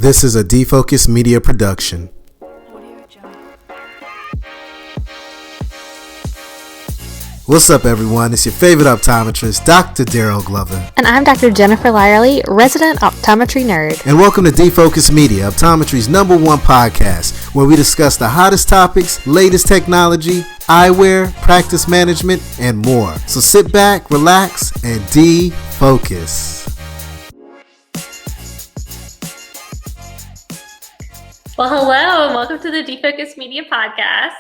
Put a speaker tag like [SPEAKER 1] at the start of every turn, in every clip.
[SPEAKER 1] This is a Defocus Media production. What's up, everyone? It's your favorite optometrist, Dr. Daryl Glover.
[SPEAKER 2] And I'm Dr. Jennifer Lyerly, resident optometry nerd.
[SPEAKER 1] And welcome to Defocus Media, optometry's #1 podcast, where we discuss the hottest topics, latest technology, eyewear, practice management, and more. So sit back, relax, and defocus.
[SPEAKER 2] Well, hello, and welcome to the Defocus Media podcast.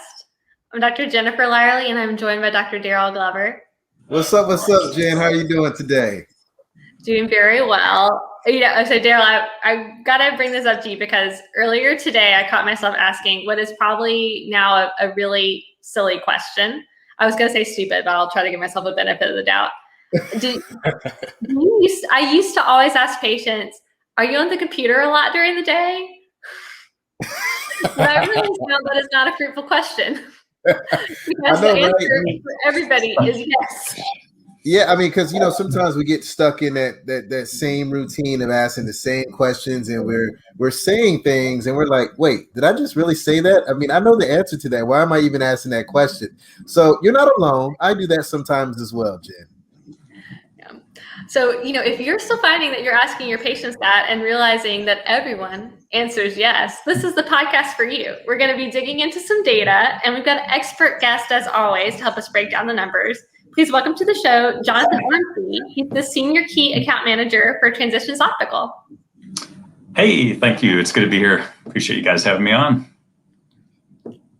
[SPEAKER 2] I'm Dr. Jennifer Lyerly, and I'm joined by Dr. Daryl Glover.
[SPEAKER 1] What's up, Jen? How are you doing today?
[SPEAKER 2] Doing very well. So Daryl, I gotta bring this up to you because earlier today I caught myself asking what is probably now a really silly question. I was gonna say stupid, but I'll try to give myself a benefit of the doubt. I used to always ask patients, "Are you on the computer a lot during the day?" But I realized now that is not a fruitful question. Because the answer for everybody is yes.
[SPEAKER 1] Yeah, I mean, because sometimes we get stuck in that same routine of asking the same questions, and we're saying things, and we're like, wait, did I just really say that? I mean, I know the answer to that. Why am I even asking that question? So you're not alone. I do that sometimes as well, Jen.
[SPEAKER 2] So, if you're still finding that you're asking your patients that and realizing that everyone answers yes, this is the podcast for you. We're going to be digging into some data, and we've got an expert guest, as always, to help us break down the numbers. Please welcome to the show, Jonathan Ormsby. He's the Senior Key Account Manager for Transitions Optical.
[SPEAKER 3] Hey, thank you. It's good to be here. Appreciate you guys having me on.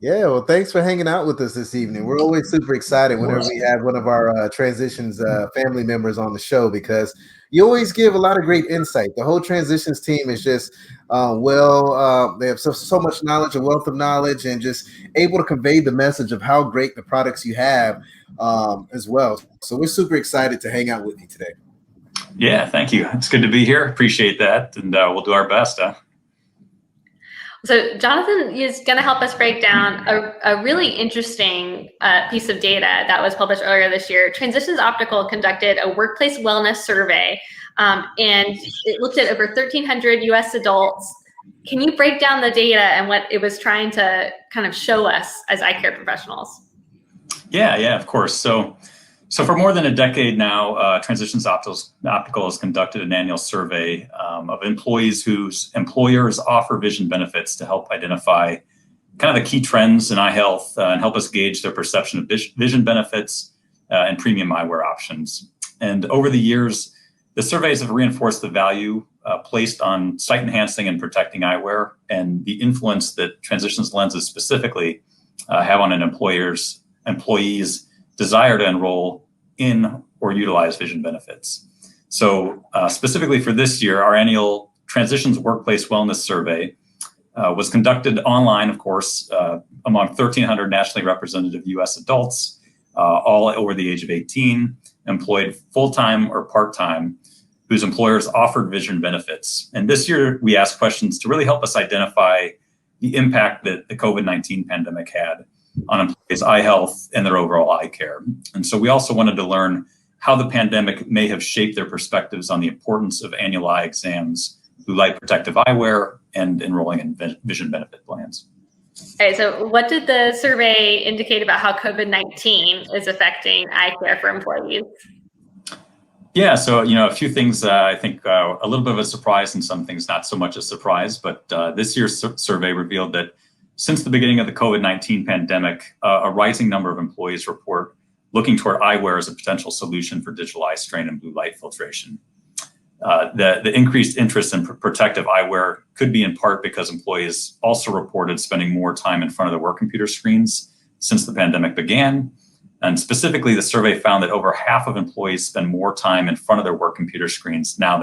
[SPEAKER 1] Yeah, well, thanks for hanging out with us this evening. We're always super excited whenever we have one of our Transitions family members on the show because you always give a lot of great insight. The whole Transitions team is just they have so much knowledge, a wealth of knowledge, and just able to convey the message of how great the products you have as well. So we're super excited to hang out with you today.
[SPEAKER 3] Yeah, thank you. It's good to be here. Appreciate that, and we'll do our best.
[SPEAKER 2] So Jonathan is going to help us break down a really interesting piece of data that was published earlier this year. Transitions Optical conducted a workplace wellness survey, and it looked at over 1,300 U.S. adults. Can you break down the data and what it was trying to kind of show us as eye care professionals?
[SPEAKER 3] Yeah, of course. So for more than a decade now, Transitions Optical has conducted an annual survey of employees whose employers offer vision benefits to help identify kind of the key trends in eye health and help us gauge their perception of vision benefits and premium eyewear options. And over the years, the surveys have reinforced the value placed on sight enhancing and protecting eyewear and the influence that Transitions lenses specifically have on an employee's desire to enroll in or utilize vision benefits. So specifically for this year, our annual Transitions Workplace Wellness Survey was conducted online, of course, among 1,300 nationally representative U.S. adults, all over the age of 18, employed full-time or part-time, whose employers offered vision benefits. And this year, we asked questions to really help us identify the impact that the COVID-19 pandemic had on employees' eye health and their overall eye care. And so we also wanted to learn how the pandemic may have shaped their perspectives on the importance of annual eye exams, blue light protective eyewear, and enrolling in vision benefit plans.
[SPEAKER 2] All right, so what did the survey indicate about how COVID-19 is affecting eye care for employees?
[SPEAKER 3] Yeah, so a few things I think a little bit of a surprise and some things not so much a surprise, but this year's survey revealed that since the beginning of the COVID-19 pandemic, a rising number of employees report looking toward eyewear as a potential solution for digital eye strain and blue light filtration. The increased interest in protective eyewear could be in part because employees also reported spending more time in front of their work computer screens since the pandemic began. And specifically, the survey found that over half of employees spend more time in front of their work computer screens now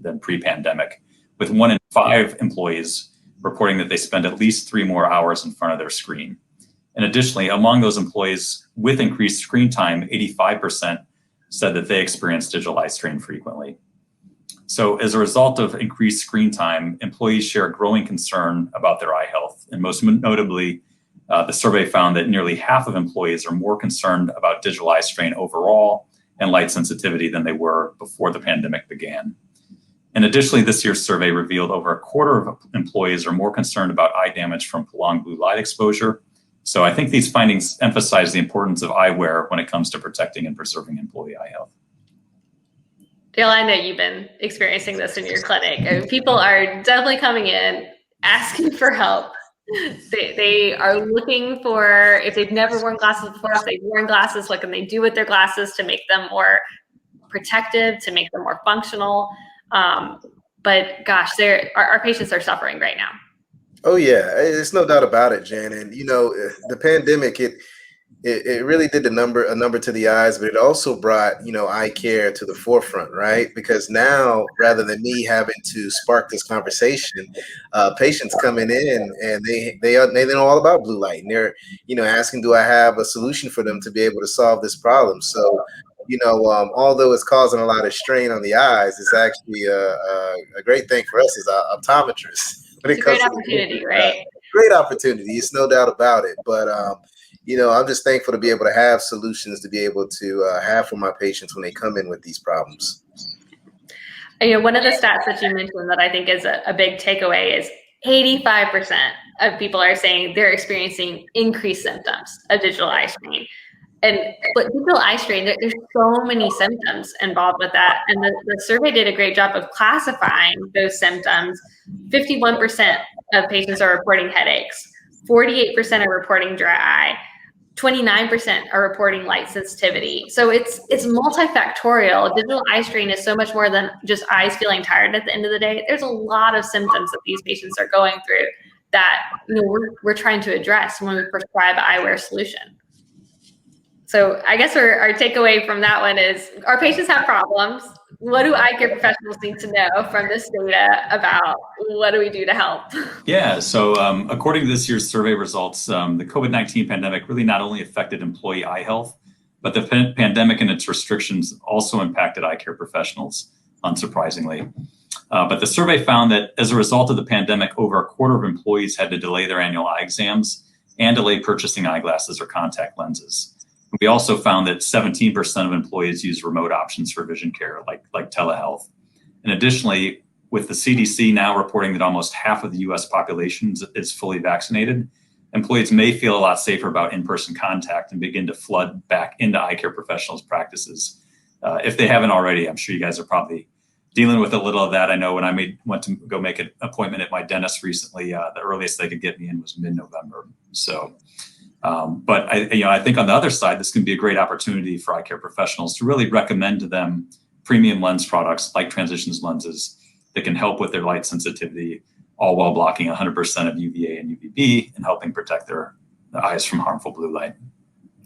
[SPEAKER 3] than pre-pandemic, with 1 in 5 employees reporting that they spend at least 3 more hours in front of their screen. And additionally, among those employees with increased screen time, 85% said that they experience digital eye strain frequently. So as a result of increased screen time, employees share a growing concern about their eye health. And most notably, the survey found that nearly half of employees are more concerned about digital eye strain overall and light sensitivity than they were before the pandemic began. And additionally, this year's survey revealed over a quarter of employees are more concerned about eye damage from prolonged blue light exposure. So I think these findings emphasize the importance of eyewear when it comes to protecting and preserving employee eye health.
[SPEAKER 2] Dale, I know you've been experiencing this in your clinic. I mean, people are definitely coming in asking for help. They are looking for, if they've never worn glasses before, if they've worn glasses, what can they do with their glasses to make them more protective, to make them more functional? But gosh, our patients are suffering right now.
[SPEAKER 1] Oh yeah, there's no doubt about it, Jen. And you know, the pandemic, it really did a number to the eyes, but it also brought, you know, eye care to the forefront, right? Because now, rather than me having to spark this conversation, patients coming in and they know all about blue light, and they're, you know, asking, do I have a solution for them to be able to solve this problem? So, you know, although it's causing a lot of strain on the eyes, it's actually a great thing for us as optometrists. When
[SPEAKER 2] it's a great opportunity, right?
[SPEAKER 1] Great opportunity. It's no doubt about it. But you know, I'm just thankful to be able to have solutions to be able to have for my patients when they come in with these problems.
[SPEAKER 2] You know, one of the stats that you mentioned that I think is a big takeaway is 85% of people are saying they're experiencing increased symptoms of digital eye strain. And but digital eye strain, there's so many symptoms involved with that. And the survey did a great job of classifying those symptoms. 51% of patients are reporting headaches. 48% are reporting dry eye. 29% are reporting light sensitivity. So it's multifactorial. Digital eye strain is so much more than just eyes feeling tired at the end of the day. There's a lot of symptoms that these patients are going through that, you know, we're trying to address when we prescribe an eyewear solution. So I guess our takeaway from that one is our patients have problems. What do eye care professionals need to know from this data about what do we do to help?
[SPEAKER 3] Yeah, so according to this year's survey results, the COVID-19 pandemic really not only affected employee eye health, but the pandemic and its restrictions also impacted eye care professionals, unsurprisingly. But the survey found that as a result of the pandemic, over a quarter of employees had to delay their annual eye exams and delay purchasing eyeglasses or contact lenses. We also found that 17% of employees use remote options for vision care, like telehealth. And additionally, with the CDC now reporting that almost half of the US population is fully vaccinated, employees may feel a lot safer about in-person contact and begin to flood back into eye care professionals' practices. If they haven't already, I'm sure you guys are probably dealing with a little of that. I know when I went to go make an appointment at my dentist recently, the earliest they could get me in was mid-November. So. But I think on the other side, this can be a great opportunity for eye care professionals to really recommend to them premium lens products like Transitions lenses that can help with their light sensitivity, all while blocking 100% of UVA and UVB and helping protect their eyes from harmful blue light.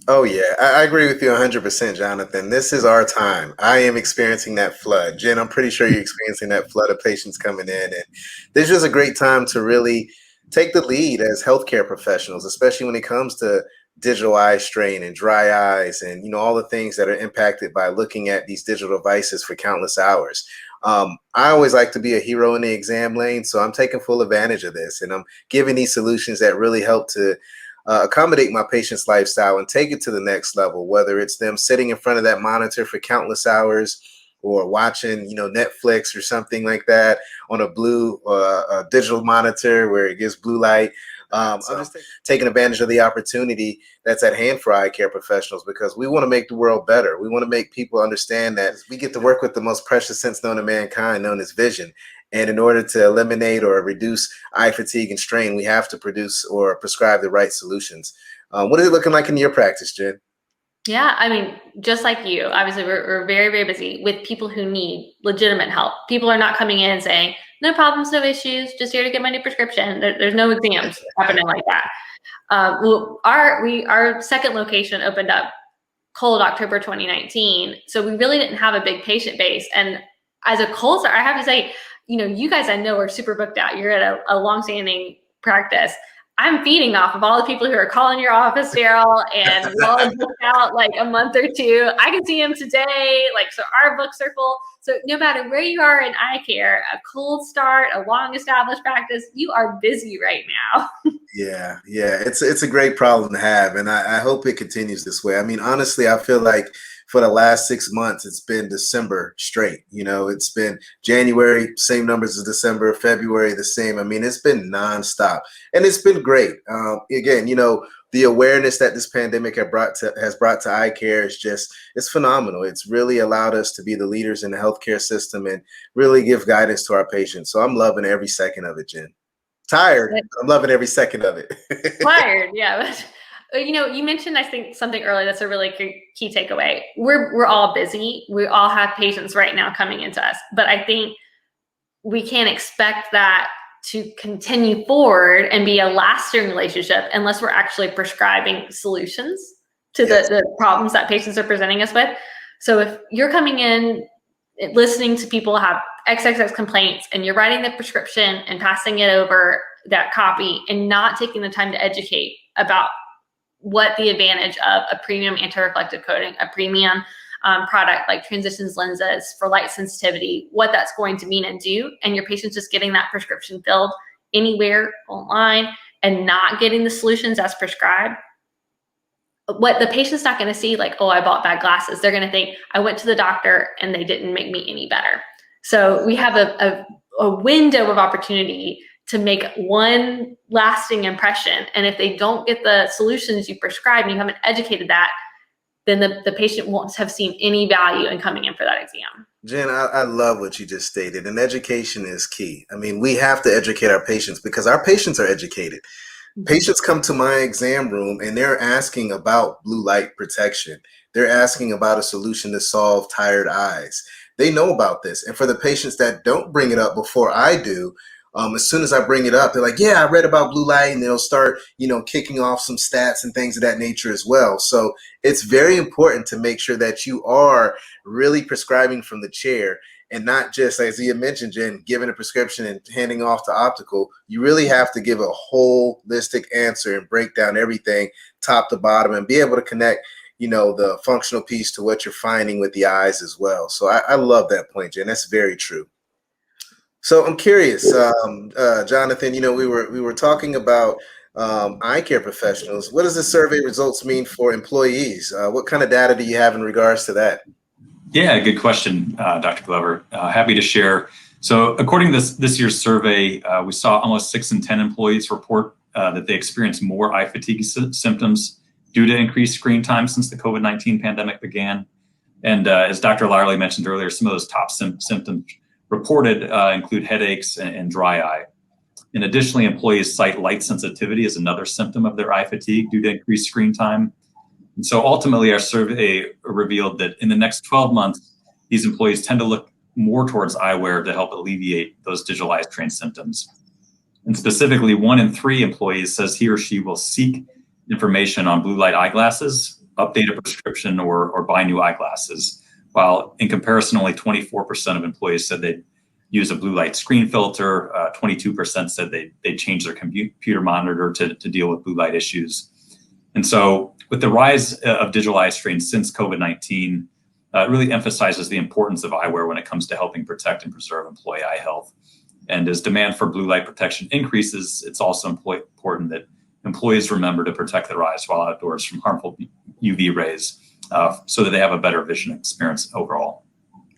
[SPEAKER 1] Oh yeah, I agree with you 100%, Jonathan. This is our time. I am experiencing that flood. Jen, I'm pretty sure you're experiencing that flood of patients coming in, and this is a great time to really take the lead as healthcare professionals, especially when it comes to digital eye strain and dry eyes and, you know, all the things that are impacted by looking at these digital devices for countless hours. I always like to be a hero in the exam lane, so I'm taking full advantage of this, and I'm giving these solutions that really help to accommodate my patient's lifestyle and take it to the next level, whether it's them sitting in front of that monitor for countless hours or watching, you know, Netflix or something like that on a blue a digital monitor where it gives blue light. I'm just taking advantage of the opportunity that's at hand for eye care professionals, because we want to make the world better. We want to make people understand that we get to work with the most precious sense known to mankind, known as vision. And in order to eliminate or reduce eye fatigue and strain, we have to produce or prescribe the right solutions. What is it looking like in your practice, Jen?
[SPEAKER 2] Yeah, I mean, just like you, obviously we're very, very busy with people who need legitimate help. People are not coming in and saying, no problems, no issues, just here to get my new prescription. There's no exams happening like that. Well, our second location opened up cold October 2019. So we really didn't have a big patient base. And as a cold start, I have to say, you know, you guys I know are super booked out. You're at a longstanding practice. I'm feeding off of all the people who are calling your office, Daryl, and while I'm booked out like a month or two, I can see them today. Like, so our books are full. So no matter where you are in eye care, a cold start, a long established practice, you are busy right now.
[SPEAKER 1] Yeah, it's a great problem to have, and I hope it continues this way. I mean, honestly, I feel like for the last 6 months, it's been December straight. It's been January, same numbers as December, February, the same. I mean, it's been nonstop, and it's been great. Again, the awareness that this pandemic has brought to eye care it's phenomenal. It's really allowed us to be the leaders in the healthcare system and really give guidance to our patients. So I'm loving every second of it, Jen. Tired, I'm loving every second of it.
[SPEAKER 2] Tired, yeah. You mentioned, I think, something earlier that's a really key takeaway. We're all busy. We all have patients right now coming into us, but I think we can't expect that to continue forward and be a lasting relationship unless we're actually prescribing solutions to the problems that patients are presenting us with. So if you're coming in listening to people have XXX complaints and you're writing the prescription and passing it over that copy and not taking the time to educate about what the advantage of a premium anti-reflective coating, a premium product like Transitions lenses for light sensitivity, what that's going to mean and do, and your patient's just getting that prescription filled anywhere online and not getting the solutions as prescribed, what the patient's not going to see, like, oh, I bought bad glasses. They're going to think, I went to the doctor and they didn't make me any better. So we have a window of opportunity to make one lasting impression. And if they don't get the solutions you prescribe and you haven't educated that, then the patient won't have seen any value in coming in for that exam.
[SPEAKER 1] Jen, I love what you just stated, and education is key. I mean, we have to educate our patients because our patients are educated. Patients come to my exam room and they're asking about blue light protection. They're asking about a solution to solve tired eyes. They know about this. And for the patients that don't bring it up before I do, as soon as I bring it up, they're like, yeah, I read about blue light, and they'll start, kicking off some stats and things of that nature as well. So it's very important to make sure that you are really prescribing from the chair and not just, as you mentioned, Jen, giving a prescription and handing off to optical. You really have to give a holistic answer and break down everything top to bottom and be able to connect, the functional piece to what you're finding with the eyes as well. So I love that point, Jen. That's very true. So I'm curious, Jonathan, we were talking about eye care professionals. What does the survey results mean for employees? What kind of data do you have in regards to that?
[SPEAKER 3] Yeah, good question, Dr. Glover. Happy to share. So according to this year's survey, we saw almost 6 in 10 employees report that they experienced more eye fatigue symptoms due to increased screen time since the COVID-19 pandemic began. And as Dr. Larley mentioned earlier, some of those top symptoms reported include headaches and dry eye. And additionally, employees cite light sensitivity as another symptom of their eye fatigue due to increased screen time. And so ultimately, our survey revealed that in the next 12 months, these employees tend to look more towards eyewear to help alleviate those digital eye strain symptoms. And specifically, 1 in 3 employees says he or she will seek information on blue light eyeglasses, update a prescription, or buy new eyeglasses. While in comparison, only 24% of employees said they'd use a blue light screen filter. 22% said they'd change their computer monitor to deal with blue light issues. And so with the rise of digital eye strain since COVID-19, it really emphasizes the importance of eyewear when it comes to helping protect and preserve employee eye health. And as demand for blue light protection increases, it's also important that employees remember to protect their eyes while outdoors from harmful UV rays so that they have a better vision experience overall.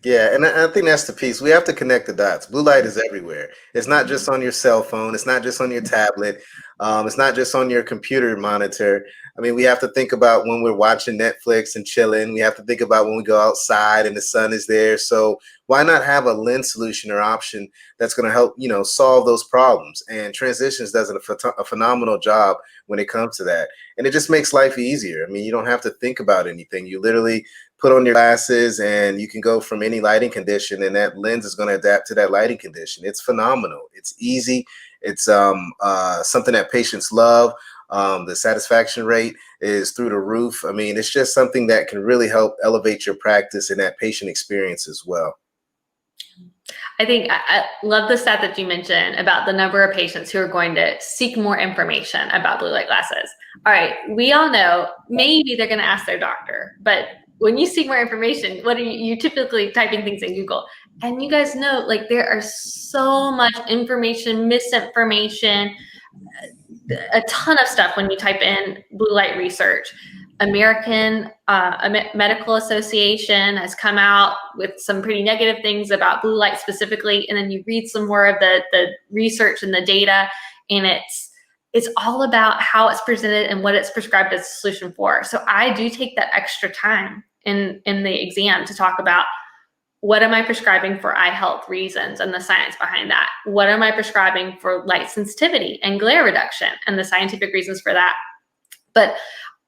[SPEAKER 1] Yeah, and I think that's the piece. We have to connect the dots. Blue light is everywhere. It's not just on your cell phone. It's not just on your tablet. It's not just on your computer monitor. I mean, we have to think about when we're watching Netflix and chilling. We have to think about when we go outside and the sun is there. So why not have a lens solution or option that's going to help, solve those problems? And Transitions does a phenomenal job when it comes to that. And it just makes life easier. I mean, you don't have to think about anything. You literally put on your glasses and you can go from any lighting condition, and that lens is going to adapt to that lighting condition. It's phenomenal. It's easy. It's something that patients love. The satisfaction rate is through the roof. I mean, it's just something that can really help elevate your practice and that patient experience as well.
[SPEAKER 2] I think I love the stat that you mentioned about the number of patients who are going to seek more information about blue light glasses. All right, we all know maybe they're going to ask their doctor, but when you seek more information, what are you typically typing things in Google? And you guys know, like, there are so much information, misinformation, a ton of stuff when you type in blue light research. American Medical Association has come out with some pretty negative things about blue light specifically, and then you read some more of the research and the data, and it's all about how it's presented and what it's prescribed as a solution for. So I do take that extra time in the exam to talk about, what am I prescribing for eye health reasons and the science behind that? What am I prescribing for light sensitivity and glare reduction and the scientific reasons for that? But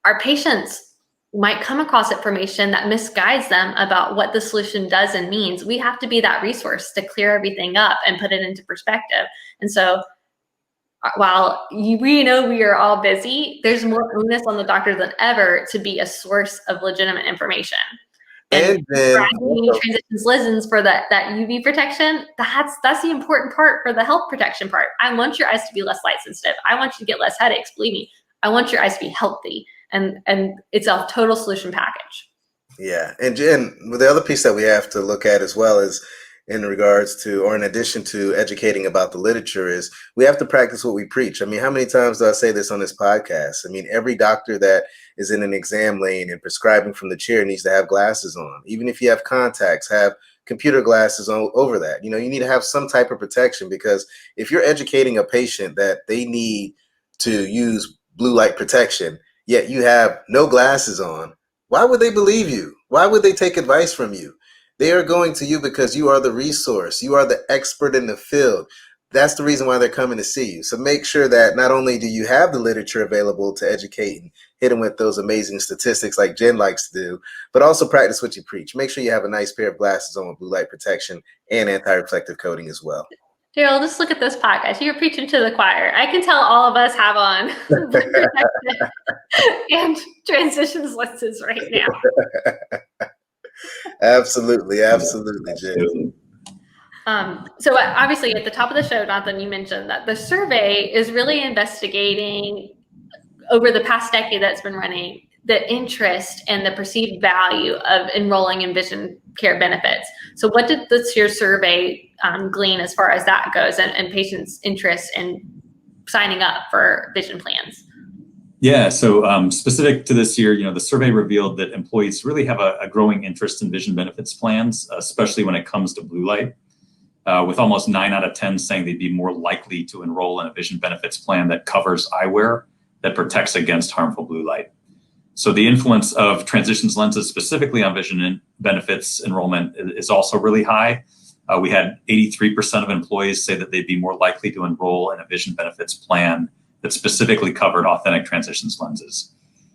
[SPEAKER 2] our patients might come across information that misguides them about what the solution does and means. We have to be that resource to clear everything up and put it into perspective. And so while we know we are all busy, there's more onus on the doctor than ever to be a source of legitimate information. And then Transitions lenses for that UV protection, that's the important part for the health protection part. I want your eyes to be less light sensitive. I want you to get less headaches. Believe me, I want your eyes to be healthy. And it's a total solution package.
[SPEAKER 1] Yeah. And Jen, the other piece that we have to look at as well is in regards to, or in addition to educating about the literature, is we have to practice what we preach. I mean, how many times do I say this on this podcast? I mean, every doctor that is in an exam lane and prescribing from the chair needs to have glasses on. Even if you have contacts, have computer glasses on over that. You know, you need to have some type of protection, because if you're educating a patient that they need to use blue light protection, yet you have no glasses on, why would they believe you? Why would they take advice from you? They are going to you because you are the resource. You are the expert in the field. That's the reason why they're coming to see you. So make sure that not only do you have the literature available to educate and hit them with those amazing statistics like Jen likes to do, but also practice what you preach. Make sure you have a nice pair of glasses on with blue light protection and anti-reflective coating as well.
[SPEAKER 2] Daryl, just look at this podcast. You're preaching to the choir. I can tell all of us have on and Transitions lenses right now.
[SPEAKER 1] Absolutely, absolutely, Jen.
[SPEAKER 2] So obviously at the top of the show, Jonathan, you mentioned that the survey is really investigating over the past decade that's been running the interest and the perceived value of enrolling in vision care benefits. So what did this year's survey glean as far as that goes, and patients' interest in signing up for vision plans?
[SPEAKER 3] Yeah, so specific to this year, the survey revealed that employees really have a growing interest in vision benefits plans, especially when it comes to blue light, with almost 9 out of 10 saying they'd be more likely to enroll in a vision benefits plan that covers eyewear that protects against harmful blue light. So the influence of Transitions lenses specifically on vision benefits enrollment is also really high. We had 83% of employees say that they'd be more likely to enroll in a vision benefits plan that specifically covered authentic Transitions lenses.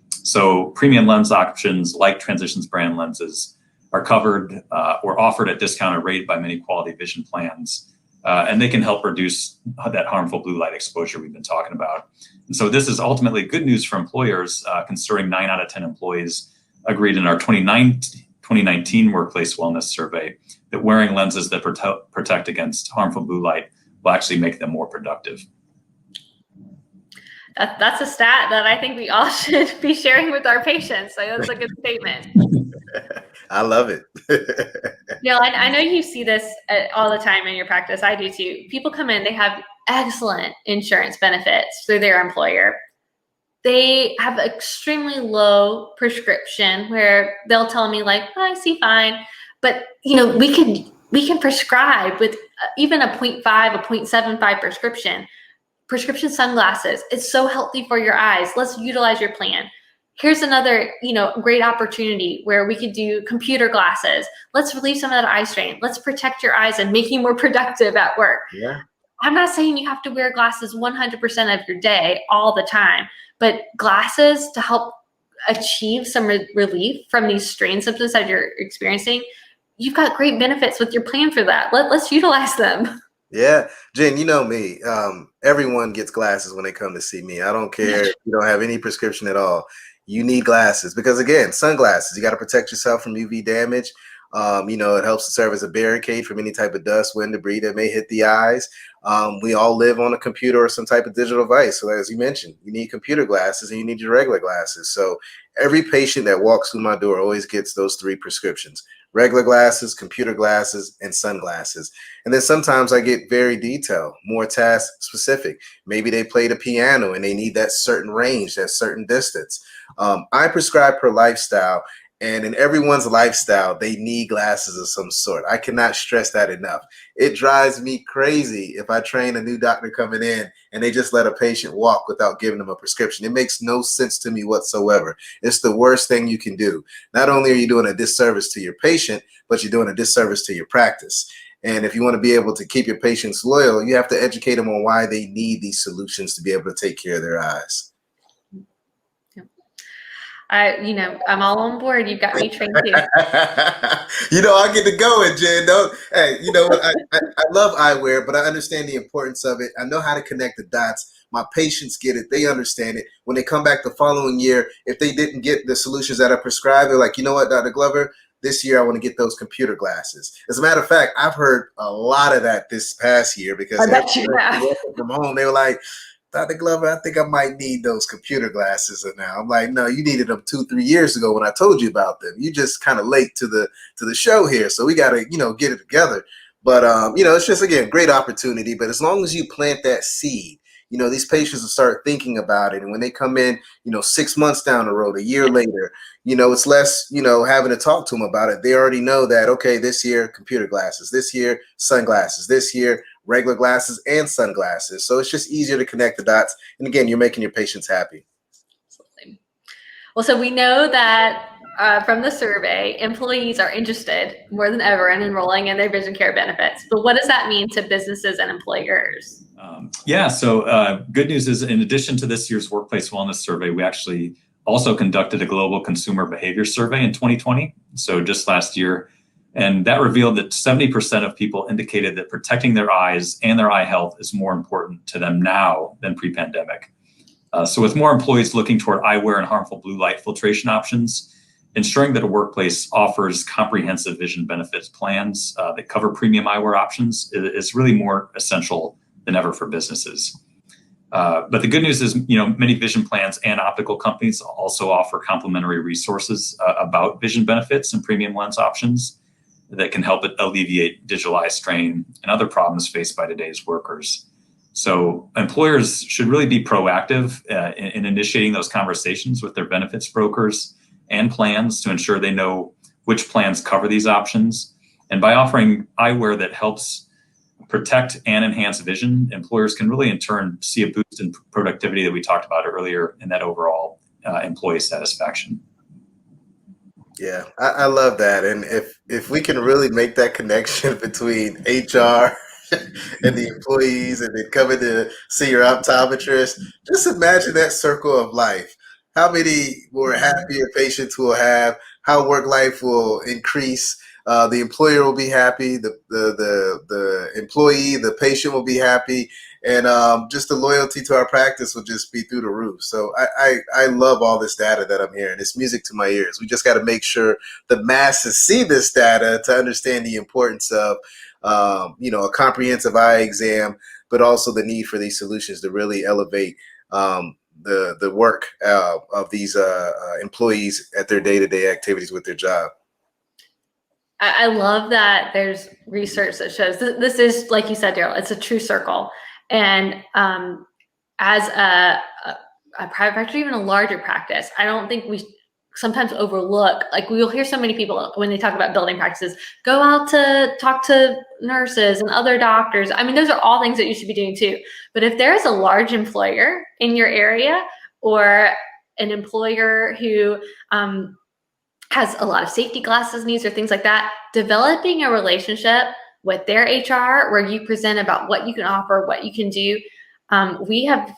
[SPEAKER 3] So premium lens options like Transitions brand lenses are covered or offered at discounted rate by many quality vision plans. And they can help reduce that harmful blue light exposure we've been talking about. And so this is ultimately good news for employers, considering 9 out of 10 employees agreed in our 2019 workplace wellness survey that wearing lenses that protect against harmful blue light will actually make them more productive.
[SPEAKER 2] That's a stat that I think we all should be sharing with our patients. So that's a good statement.
[SPEAKER 1] I love it.
[SPEAKER 2] Yeah, I know you see this all the time in your practice. I do too. People come in, they have excellent insurance benefits through their employer. They have extremely low prescription where they'll tell me like, oh, I see fine. But we can prescribe with even a 0.5, a 0.75 prescription sunglasses. It's so healthy for your eyes. Let's utilize your plan. Here's another, great opportunity where we could do computer glasses. Let's relieve some of that eye strain. Let's protect your eyes and make you more productive at work.
[SPEAKER 1] Yeah.
[SPEAKER 2] I'm not saying you have to wear glasses 100% of your day all the time, but glasses to help achieve some relief from these strain symptoms that you're experiencing, you've got great benefits with your plan for that. Let's utilize them.
[SPEAKER 1] Yeah, Jen, you know me. Everyone gets glasses when they come to see me. I don't care if you don't have any prescription at all. You need glasses because, again, sunglasses, you got to protect yourself from UV damage. It helps to serve as a barricade from any type of dust, wind, debris that may hit the eyes. We all live on a computer or some type of digital device. So as you mentioned, you need computer glasses and you need your regular glasses. So every patient that walks through my door always gets those 3 prescriptions: regular glasses, computer glasses, and sunglasses. And then sometimes I get very detailed, more task specific. Maybe they play the piano and they need that certain range, that certain distance. I prescribe per lifestyle, and in everyone's lifestyle, they need glasses of some sort. I cannot stress that enough. It drives me crazy if I train a new doctor coming in and they just let a patient walk without giving them a prescription. It makes no sense to me whatsoever. It's the worst thing you can do. Not only are you doing a disservice to your patient, but you're doing a disservice to your practice. And if you want to be able to keep your patients loyal, you have to educate them on why they need these solutions to be able to take care of their eyes.
[SPEAKER 2] I'm all on board. You've got me trained too.
[SPEAKER 1] I get to go in, Jen. Don't, hey, you know what? I love eyewear, but I understand the importance of it. I know how to connect the dots. My patients get it. They understand it. When they come back the following year, if they didn't get the solutions that I prescribed, they're like, you know what, Dr. Glover, this year I want to get those computer glasses. As a matter of fact, I've heard a lot of that this past year because
[SPEAKER 2] I bet you have.
[SPEAKER 1] From home, they were like, Dr. Glover, I think I might need those computer glasses now. I'm like, no, you needed them 2-3 years ago when I told you about them. You just kind of late to the show here. So we got to, get it together. But, it's just, again, great opportunity. But as long as you plant that seed, these patients will start thinking about it. And when they come in, 6 months down the road, a year later, it's less, having to talk to them about it. They already know that, okay, this year, computer glasses, this year, sunglasses, this year, regular glasses and sunglasses. So it's just easier to connect the dots. And again, you're making your patients happy.
[SPEAKER 2] Absolutely. Well, so we know that from the survey, employees are interested more than ever in enrolling in their vision care benefits. But what does that mean to businesses and employers?
[SPEAKER 3] So good news is, in addition to this year's workplace wellness survey, we actually also conducted a global consumer behavior survey in 2020. So just last year. And that revealed that 70% of people indicated that protecting their eyes and their eye health is more important to them now than pre-pandemic. So with more employees looking toward eyewear and harmful blue light filtration options, ensuring that a workplace offers comprehensive vision benefits plans that cover premium eyewear options is really more essential than ever for businesses. But the good news is, many vision plans and optical companies also offer complimentary resources about vision benefits and premium lens options that can help it alleviate digital eye strain and other problems faced by today's workers. So employers should really be proactive in initiating those conversations with their benefits brokers and plans to ensure they know which plans cover these options. And by offering eyewear that helps protect and enhance vision, employers can really in turn see a boost in productivity that we talked about earlier in that overall employee satisfaction.
[SPEAKER 1] Yeah, I love that. And if we can really make that connection between HR and the employees and then coming to see your optometrist, just imagine that circle of life. How many more happier patients we'll have, how work life will increase. The employer will be happy, the employee, the patient will be happy, and just the loyalty to our practice will just be through the roof. So I love all this data that I'm hearing. It's music to my ears. We just got to make sure the masses see this data to understand the importance of a comprehensive eye exam, but also the need for these solutions to really elevate the work of these employees at their day-to-day activities with their job.
[SPEAKER 2] I love that there's research that shows this is, like you said, Daryl, it's a true circle. And as a private practice, or even a larger practice, I don't think we sometimes overlook, like we'll hear so many people when they talk about building practices, go out to talk to nurses and other doctors. I mean, those are all things that you should be doing too. But if there is a large employer in your area or an employer who has a lot of safety glasses needs or things like that, developing a relationship with their HR where you present about what you can offer, what you can do. We have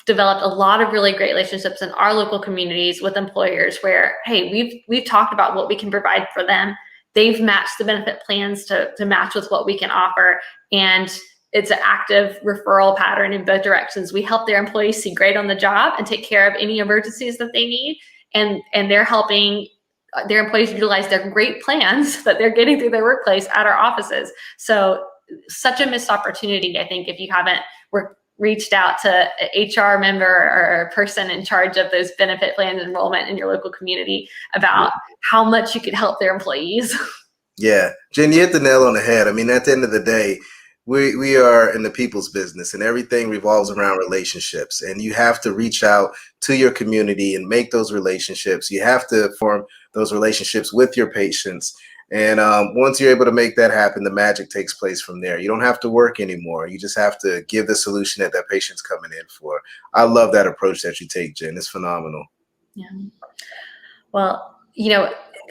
[SPEAKER 2] developed a lot of really great relationships in our local communities with employers where, hey, we've talked about what we can provide for them. They've matched the benefit plans to match with what we can offer. And it's an active referral pattern in both directions. We help their employees see great on the job and take care of any emergencies that they need. And they're helping their employees utilize their great plans that they're getting through their workplace at our offices. So such a missed opportunity, I think, if you haven't, reached out to an HR member or a person in charge of those benefit plans enrollment in your local community about how much you could help their employees.
[SPEAKER 1] Yeah, Jen, you hit the nail on the head. I mean, at the end of the day, we are in the people's business, and everything revolves around relationships. And you have to reach out to your community and make those relationships. You have to form those relationships with your patients. And once you're able to make that happen, the magic takes place from there. You don't have to work anymore. You just have to give the solution that that patient's coming in for. I love that approach that you take, Jen. It's phenomenal.
[SPEAKER 2] Yeah. Well,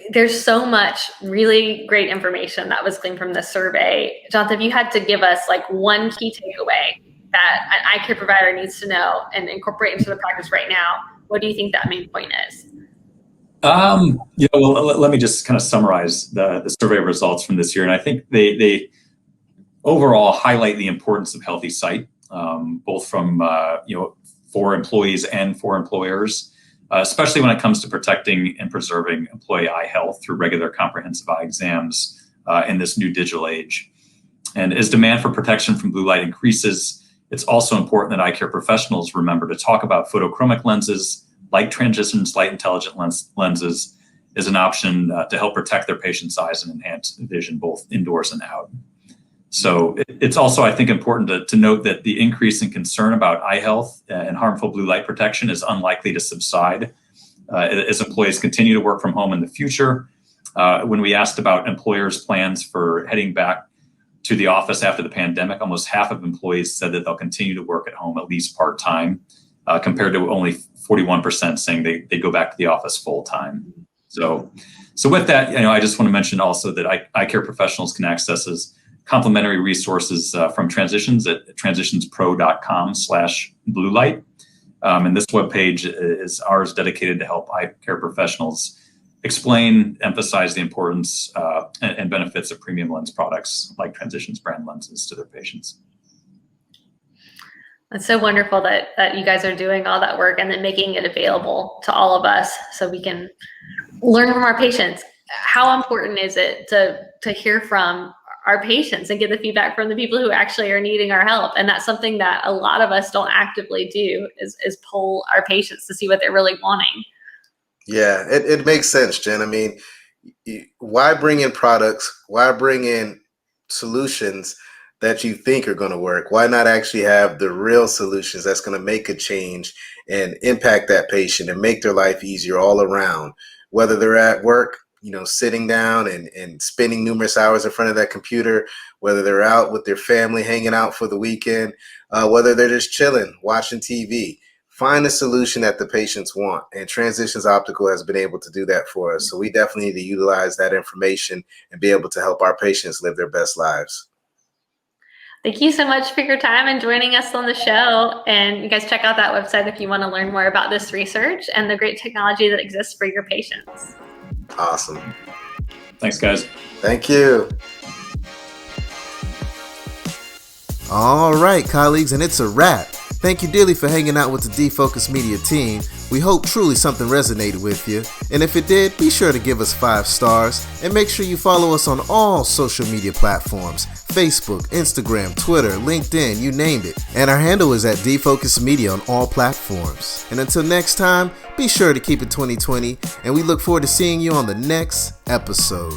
[SPEAKER 2] there's so much really great information that was gleaned from this survey. Jonathan, if you had to give us like one key takeaway that an eye care provider needs to know and incorporate into the practice right now, what do you think that main point is?
[SPEAKER 3] Well, let me just kind of summarize the survey results from this year. And I think they overall highlight the importance of healthy sight, both from, for employees and for employers. Especially when it comes to protecting and preserving employee eye health through regular comprehensive eye exams in this new digital age. And as demand for protection from blue light increases, it's also important that eye care professionals remember to talk about photochromic lenses, like Transitions light intelligent lenses, as an option to help protect their patients' eyes and enhance vision both indoors and out. So it's also, I think, important to note that the increase in concern about eye health and harmful blue light protection is unlikely to subside as employees continue to work from home in the future. When we asked about employers' plans for heading back to the office after the pandemic, almost half of employees said that they'll continue to work at home at least part-time, compared to only 41% saying they go back to the office full-time. So with that, I just want to mention also that eye care professionals can access complimentary resources from Transitions at transitionspro.com/bluelight. And this webpage is ours, dedicated to help eye care professionals emphasize the importance and benefits of premium lens products like Transitions brand lenses to their patients.
[SPEAKER 2] It's so wonderful that you guys are doing all that work and then making it available to all of us so we can learn from our patients. How important is it to hear from our patients and get the feedback from the people who actually are needing our help? And that's something that a lot of us don't actively do is poll our patients to see what they're really wanting.
[SPEAKER 1] Yeah, it makes sense, Jen. I mean, why bring in products? Why bring in solutions that you think are going to work? Why not actually have the real solutions that's going to make a change and impact that patient and make their life easier all around, whether they're at work, sitting down and spending numerous hours in front of that computer, whether they're out with their family, hanging out for the weekend, whether they're just chilling, watching TV. Find a solution that the patients want. And Transitions Optical has been able to do that for us. So we definitely need to utilize that information and be able to help our patients live their best lives.
[SPEAKER 2] Thank you so much for your time and joining us on the show. And you guys check out that website if you want to learn more about this research and the great technology that exists for your patients.
[SPEAKER 1] Awesome.
[SPEAKER 3] Thanks, guys.
[SPEAKER 1] Thank you. All right, colleagues, and it's a wrap. Thank you dearly for hanging out with the Defocus Media team. We hope truly something resonated with you. And if it did, be sure to give us 5 stars and make sure you follow us on all social media platforms: Facebook, Instagram, Twitter, LinkedIn, you named it. And our handle is at Defocus Media on all platforms. And until next time, be sure to keep it 2020, and we look forward to seeing you on the next episode.